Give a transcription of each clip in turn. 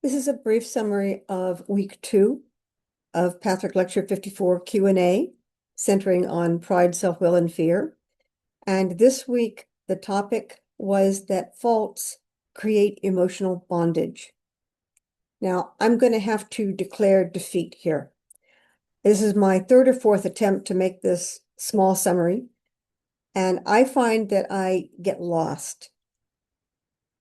This is a brief summary of week 2 of Patrick Lecture 54 Q&A, centering on pride, self-will, and fear. And this week, the topic was that faults create emotional bondage. Now, I'm going to have to declare defeat here. This is my third or fourth attempt to make this small summary, and I find that I get lost.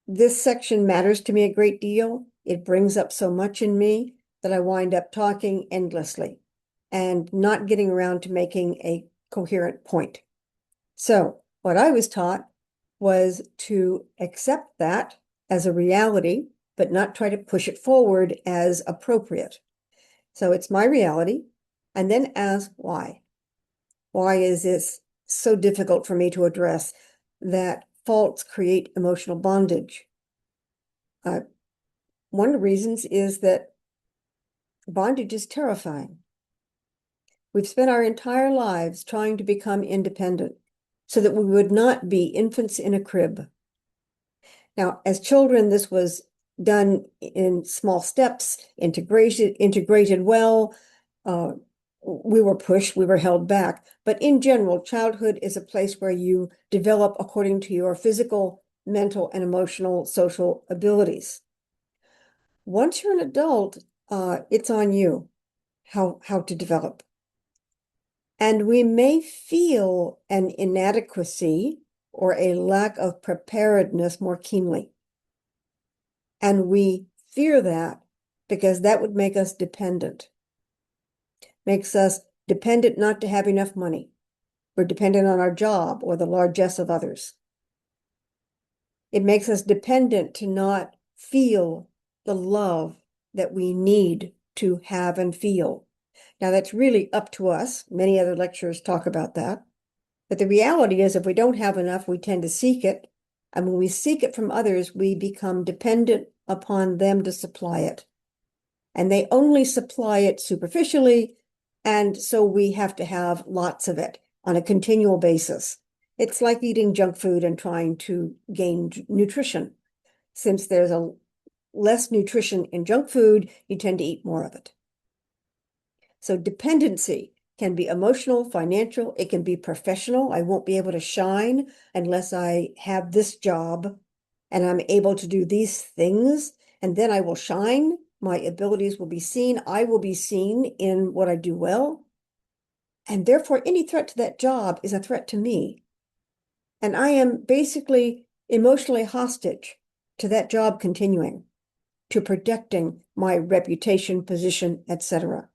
This section matters to me a great deal. It brings up so much in me that I wind up talking endlessly and not getting around to making a coherent point. So what I was taught was to accept that as a reality, but not try to push it forward as appropriate. So it's my reality, and then ask why. Why is this so difficult for me to address that faults create emotional bondage? One of the reasons is that bondage is terrifying. We've spent our entire lives trying to become independent so that we would not be infants in a crib. Now, as children, this was done in small steps, integrated well. We were pushed, we were held back. But in general, childhood is a place where you develop according to your physical, mental, and emotional social abilities. Once you're an adult, it's on you how to develop. And we may feel an inadequacy or a lack of preparedness more keenly. And we fear that because that would make us dependent. Makes us dependent not to have enough money. We're dependent on our job or the largesse of others. It makes us dependent to not feel the love that we need to have and feel. Now, that's really up to us. Many other lecturers talk about that. But the reality is, if we don't have enough, we tend to seek it. And when we seek it from others, we become dependent upon them to supply it. And they only supply it superficially. And so we have to have lots of it on a continual basis. It's like eating junk food and trying to gain nutrition. Since there's a less nutrition in junk food, you tend to eat more of it. So dependency can be emotional, financial, it can be professional. I won't be able to shine unless I have this job and I'm able to do these things, and then I will shine. My abilities will be seen. I will be seen in what I do well. And therefore, any threat to that job is a threat to me. And I am basically emotionally hostage to that job continuing, to protecting my reputation, position, etc.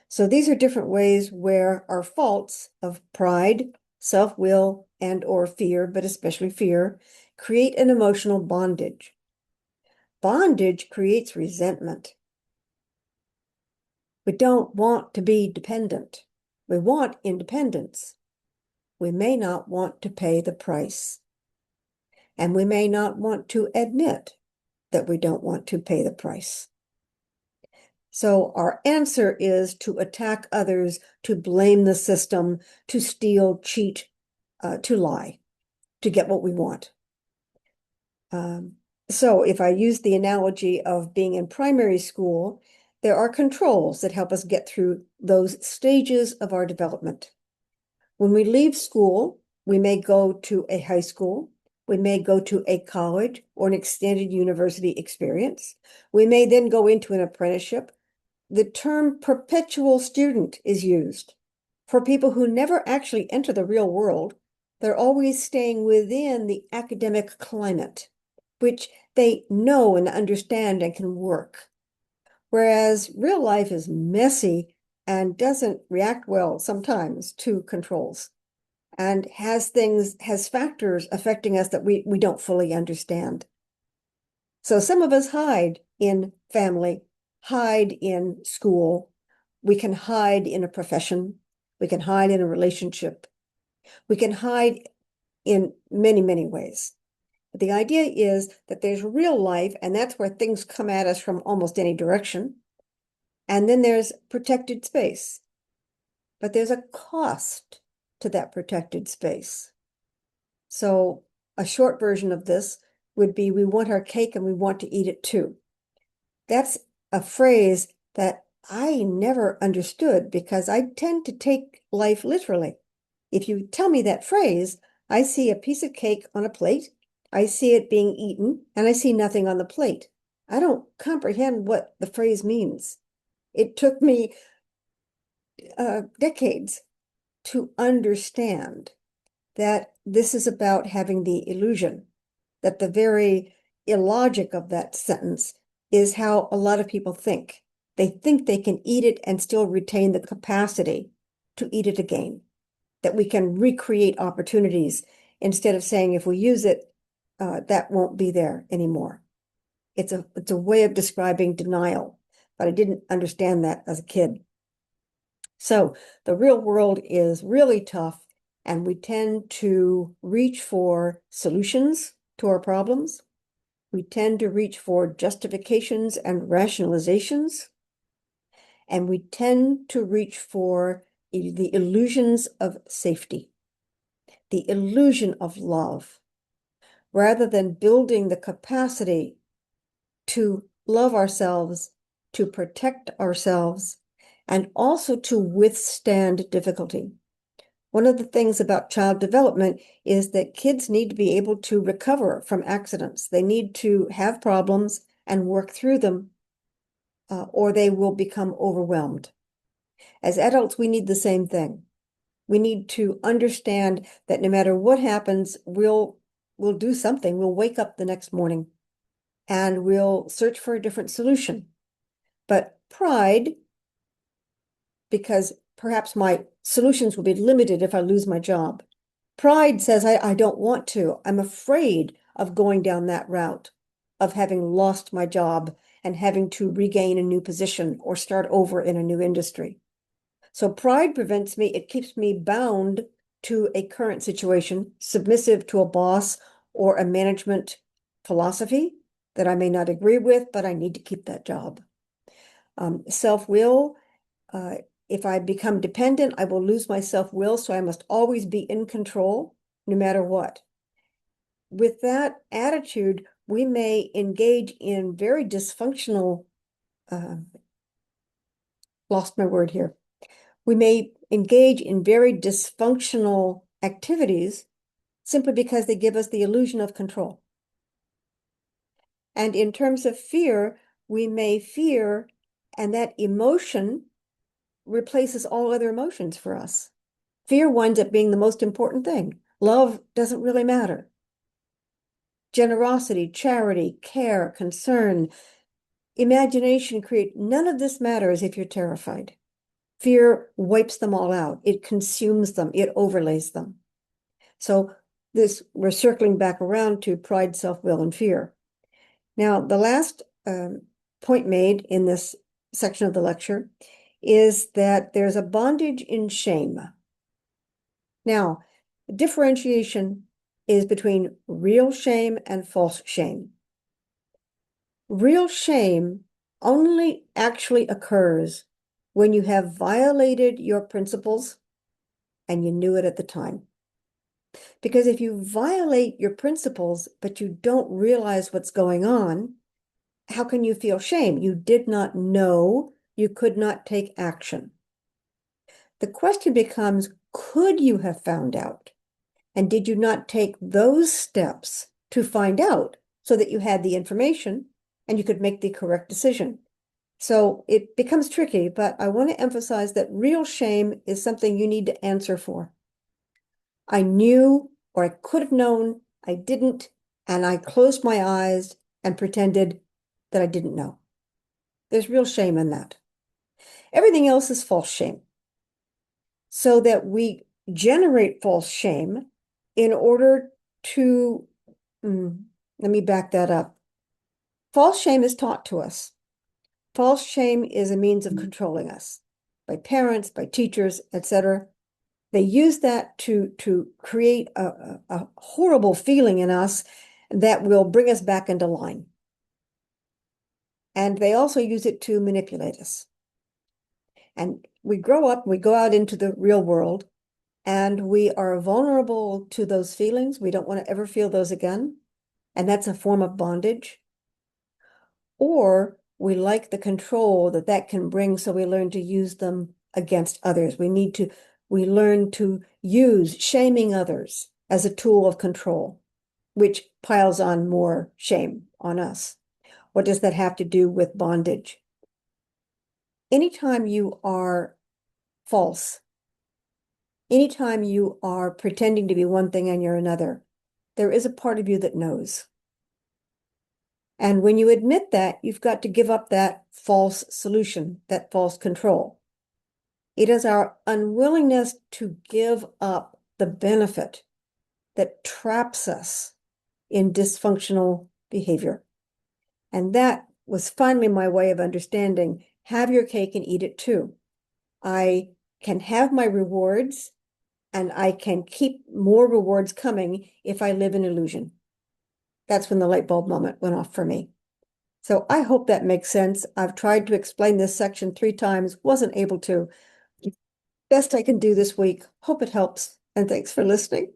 So these are different ways where our faults of pride, self-will, and or fear, but especially fear, create an emotional bondage. Bondage creates resentment. We don't want to be dependent. We want independence. We may not want to pay the price. And we may not want to admit that we don't want to pay the price. So our answer is to attack others, to blame the system, to steal, cheat, to lie, to get what we want. So if I use the analogy of being in primary school, there are controls that help us get through those stages of our development. When we leave school, we may go to a high school, we may go to a college or an extended university experience. We may then go into an apprenticeship. The term perpetual student is used for people who never actually enter the real world. They're always staying within the academic climate, which they know and understand and can work. Whereas real life is messy and doesn't react well sometimes to controls and has factors affecting us that we don't fully understand. So some of us hide in family, hide in school. We can hide in a profession. We can hide in a relationship. We can hide in many, many ways. But the idea is that there's real life, and that's where things come at us from almost any direction. And then there's protected space. But there's a cost to that protected space. So a short version of this would be we want our cake and we want to eat it too. That's a phrase that I never understood because I tend to take life literally. If you tell me that phrase, I see a piece of cake on a plate, I see it being eaten, and I see nothing on the plate. I don't comprehend what the phrase means. It took me decades to understand that this is about having the illusion, that the very illogic of that sentence is how a lot of people think. They think they can eat it and still retain the capacity to eat it again, that we can recreate opportunities instead of saying if we use it, that won't be there anymore. It's a way of describing denial, but I didn't understand that as a kid. So the real world is really tough, and we tend to reach for solutions to our problems. We tend to reach for justifications and rationalizations, and we tend to reach for the illusions of safety, the illusion of love, rather than building the capacity to love ourselves, to protect ourselves, and also to withstand difficulty. One of the things about child development is that kids need to be able to recover from accidents. They need to have problems and work through them, or they will become overwhelmed. As adults, we need the same thing. We need to understand that no matter what happens, we'll do something. We'll wake up the next morning and we'll search for a different solution. But pride, because perhaps my solutions will be limited if I lose my job. Pride says, I don't want to. I'm afraid of going down that route, of having lost my job and having to regain a new position or start over in a new industry. So pride prevents me, it keeps me bound to a current situation, submissive to a boss or a management philosophy that I may not agree with, but I need to keep that job. Self-will, if I become dependent, I will lose my self-will, so I must always be in control, no matter what. With that attitude, we may engage in very dysfunctional, lost my word here. We may engage in very dysfunctional activities simply because they give us the illusion of control. And in terms of fear, we may fear, and that emotion replaces all other emotions for us. Fear winds up being the most important thing. Love doesn't really matter. Generosity, charity, care, concern, imagination, create, none of this matters if you're terrified. Fear wipes them all out. It consumes them. It overlays them. So we're circling back around to pride, self-will, and fear. Now, the last point made in this section of the lecture is that there's a bondage in shame. Now, the differentiation is between real shame and false shame. Real shame only actually occurs when you have violated your principles and you knew it at the time. Because if you violate your principles, but you don't realize what's going on, how can you feel shame? You did not know, you could not take action. The question becomes, could you have found out? And did you not take those steps to find out so that you had the information and you could make the correct decision? So it becomes tricky, but I want to emphasize that real shame is something you need to answer for. I knew, or I could have known, I didn't, and I closed my eyes and pretended that I didn't know. There's real shame in that. Everything else is false shame. So that we generate false shame in order to, let me back that up. False shame is taught to us. False shame is a means of controlling us by parents, by teachers, etc. They use that to create a horrible feeling in us that will bring us back into line. And they also use it to manipulate us. And we grow up, we go out into the real world, and we are vulnerable to those feelings. We don't want to ever feel those again. And that's a form of bondage. Or we like the control that that can bring, so we learn to use them against others. We learn to use shaming others as a tool of control, which piles on more shame on us. What does that have to do with bondage? Anytime you are false, anytime you are pretending to be one thing and you're another, there is a part of you that knows. And when you admit that, you've got to give up that false solution, that false control. It is our unwillingness to give up the benefit that traps us in dysfunctional behavior. And that was finally my way of understanding, have your cake and eat it too. I can have my rewards and I can keep more rewards coming if I live in illusion. That's when the light bulb moment went off for me. So I hope that makes sense. I've tried to explain this section 3 times, wasn't able to. Best I can do this week. Hope it helps, and thanks for listening.